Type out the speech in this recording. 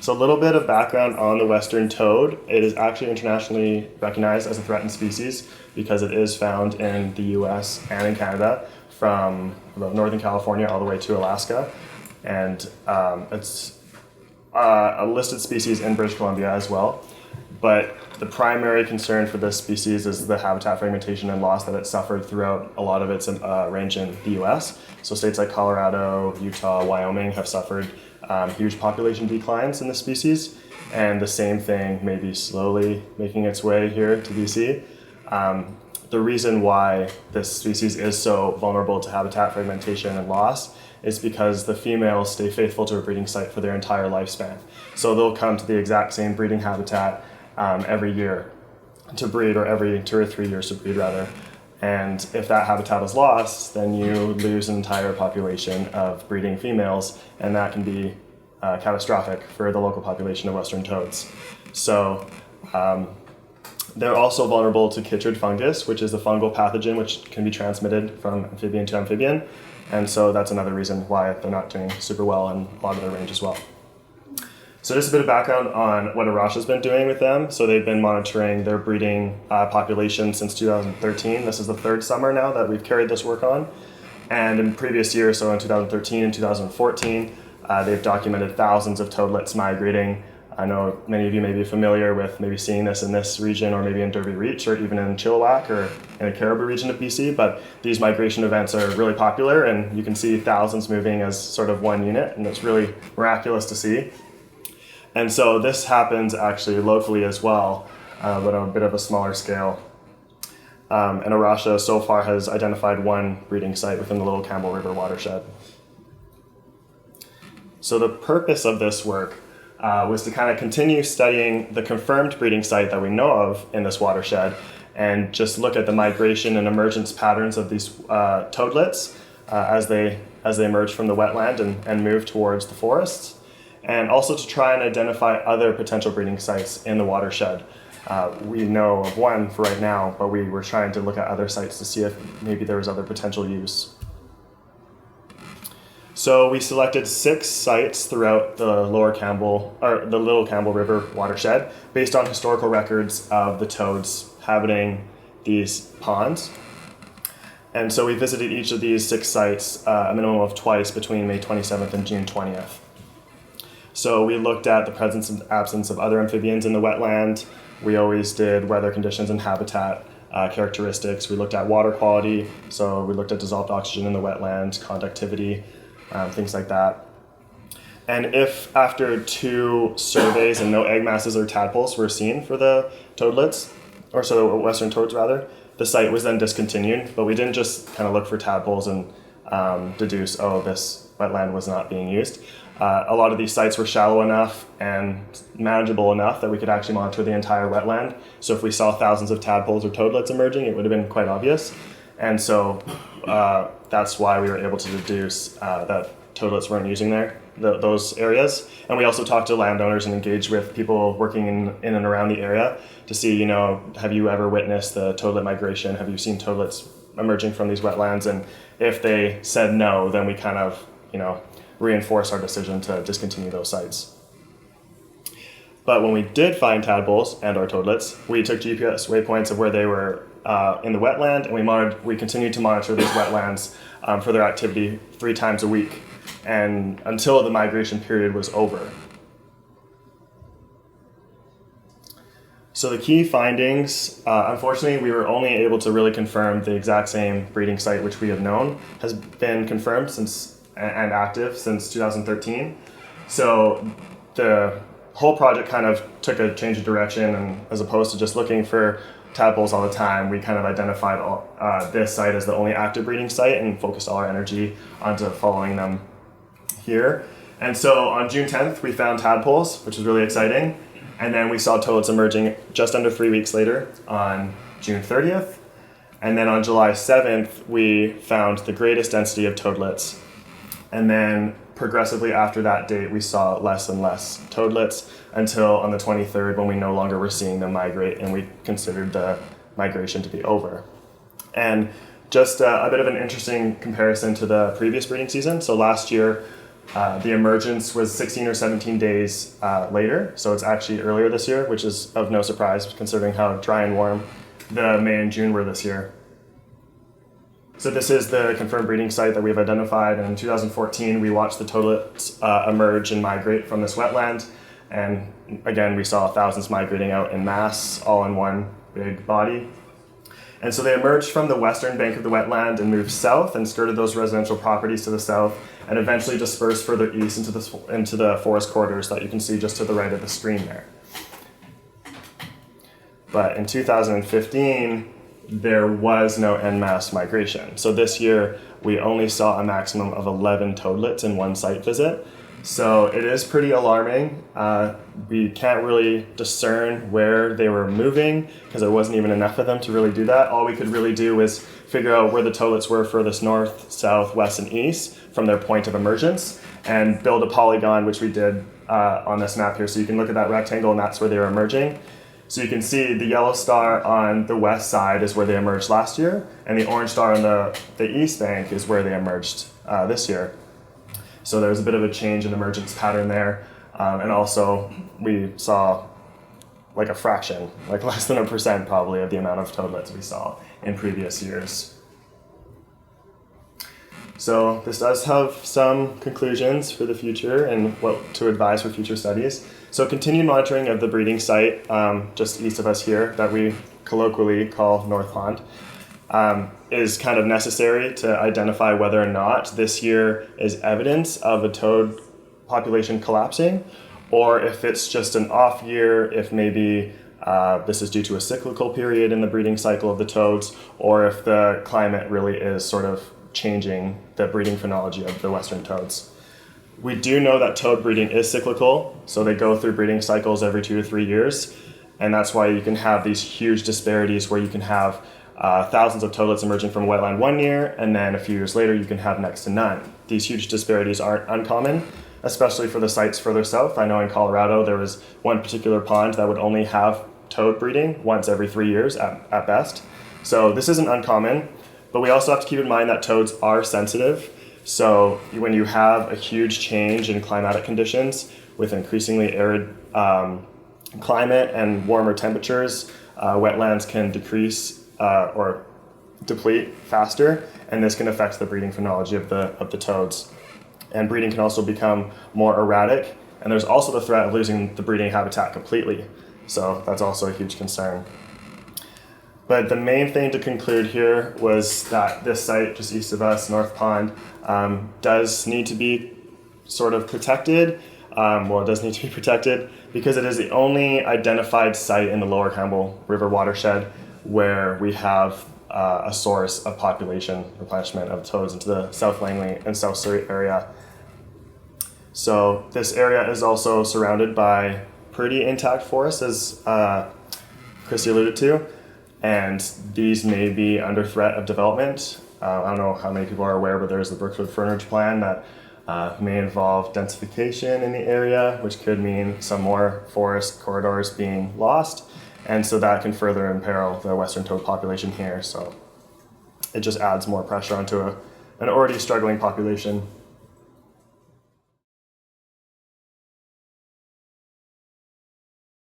So a little bit of background on the western toad. It is actually internationally recognized as a threatened species because it is found in the US and in Canada from about Northern California all the way to Alaska. And it's a listed species in British Columbia as well. But the primary concern for this species is the habitat fragmentation and loss that it suffered throughout a lot of its range in the US. So states like Colorado, Utah, Wyoming have suffered huge population declines in the species. And the same thing may be slowly making its way here to BC. The reason why this species is so vulnerable to habitat fragmentation and loss is because the females stay faithful to a breeding site for their entire lifespan. So they'll come to the exact same breeding habitat every year to breed, or every 2 or 3 years to breed rather. And if that habitat is lost, then you lose an entire population of breeding females, and that can be catastrophic for the local population of western toads. So they're also vulnerable to chytrid fungus, which is a fungal pathogen which can be transmitted from amphibian to amphibian. And so that's another reason why they're not doing super well in a lot of their range as well. So just a bit of background on what Rocha's been doing with them. So they've been monitoring their breeding population since 2013. This is the third summer now that we've carried this work on. And in previous years, so in 2013 and 2014, they've documented thousands of toadlets migrating. I know many of you may be familiar with maybe seeing this in this region, or maybe in Derby Reach, or even in Chilliwack, or in the Caribou region of BC, but these migration events are really popular, and you can see thousands moving as sort of one unit, and it's really miraculous to see. And so this happens actually locally as well, but on a bit of a smaller scale. And Rocha so far has identified one breeding site within the Little Campbell River watershed. So the purpose of this work was to kind of continue studying the confirmed breeding site that we know of in this watershed, and just look at the migration and emergence patterns of these toadlets as they emerge from the wetland and move towards the forests, and also to try and identify other potential breeding sites in the watershed. We know of one for right now, but we were trying to look at other sites to see if maybe there was other potential use. So we selected 6 sites throughout the Little Campbell River watershed based on historical records of the toads inhabiting these ponds. And so we visited each of these 6 sites a minimum of twice between May 27th and June 20th. So we looked at the presence and absence of other amphibians in the wetland. We always did weather conditions and habitat characteristics. We looked at water quality, so we looked at dissolved oxygen in the wetland, conductivity, things like that. And if after 2 surveys and no egg masses or tadpoles were seen for the toadlets, or so the western toads rather, the site was then discontinued. But we didn't just kind of look for tadpoles and deduce, oh, this wetland was not being used. A lot of these sites were shallow enough and manageable enough that we could actually monitor the entire wetland. So if we saw thousands of tadpoles or toadlets emerging, it would have been quite obvious. And so that's why we were able to deduce that toadlets weren't using those areas. And we also talked to landowners and engaged with people working in and around the area to see, have you ever witnessed the toadlet migration? Have you seen toadlets emerging from these wetlands? And if they said no, then we kind of, reinforce our decision to discontinue those sites. But when we did find tadpoles and or toadlets, we took GPS waypoints of where they were in the wetland, and we continued to monitor these wetlands for their activity 3 times a week, and until the migration period was over. So the key findings, unfortunately, we were only able to really confirm the exact same breeding site which we have known has been confirmed and active since 2013. So the whole project kind of took a change of direction, and as opposed to just looking for tadpoles all the time, we kind of identified this site as the only active breeding site and focused all our energy onto following them here. And so on June 10th, we found tadpoles, which was really exciting. And then we saw toadlets emerging just under 3 weeks later on June 30th. And then on July 7th, we found the greatest density of toadlets. And then progressively after that date, we saw less and less toadlets until on the 23rd, when we no longer were seeing them migrate, and we considered the migration to be over. And just a bit of an interesting comparison to the previous breeding season. So last year, The emergence was 16 or 17 days later, so it's actually earlier this year, which is of no surprise considering how dry and warm the May and June were this year. So this is the confirmed breeding site that we've identified. In 2014, we watched the toadlets emerge and migrate from this wetland. And again, we saw thousands migrating out in mass, all in one big body. And so they emerged from the western bank of the wetland and moved south and skirted those residential properties to the south and eventually dispersed further east into the forest corridors that you can see just to the right of the screen there. But in 2015, there was no en masse migration. So this year, we only saw a maximum of 11 toadlets in one site visit. So it is pretty alarming. We can't really discern where they were moving because there wasn't even enough of them to really do that. All we could really do was figure out where the toadlets were furthest north, south, west, and east from their point of emergence and build a polygon, which we did on this map here. So you can look at that rectangle and that's where they were emerging. So you can see the yellow star on the west side is where they emerged last year, and the orange star on the east bank is where they emerged this year. So there's a bit of a change in emergence pattern there, and also we saw like a fraction, like less than 1% probably of the amount of toadlets we saw in previous years. So this does have some conclusions for the future and what to advise for future studies. So continued monitoring of the breeding site just east of us here that we colloquially call North Pond is kind of necessary to identify whether or not this year is evidence of a toad population collapsing or if it's just an off year, if maybe this is due to a cyclical period in the breeding cycle of the toads, or if the climate really is sort of changing the breeding phenology of the western toads. We do know that toad breeding is cyclical, so they go through breeding cycles every 2 to 3 years, and that's why you can have these huge disparities where you can have thousands of toadlets emerging from a wetland 1 year, and then a few years later you can have next to none. These huge disparities aren't uncommon, especially for the sites further south. I know in Colorado there was one particular pond that would only have toad breeding once every 3 years at best. So this isn't uncommon, but we also have to keep in mind that toads are sensitive. So when you have a huge change in climatic conditions with increasingly arid climate and warmer temperatures, wetlands can decrease or deplete faster, and this can affect the breeding phenology of the toads. And breeding can also become more erratic, and there's also the threat of losing the breeding habitat completely. So that's also a huge concern. But the main thing to conclude here was that this site just east of us, North Pond, does need to be sort of protected. It does need to be protected because it is the only identified site in the Lower Campbell River watershed where we have a source of population replenishment of toads into the South Langley and South Surrey area. So this area is also surrounded by pretty intact forests, as Christy alluded to. And these may be under threat of development. I don't know how many people are aware, but there's the Brookwood Frontage Plan that may involve densification in the area, which could mean some more forest corridors being lost. And so that can further imperil the western toad population here. So it just adds more pressure onto an already struggling population.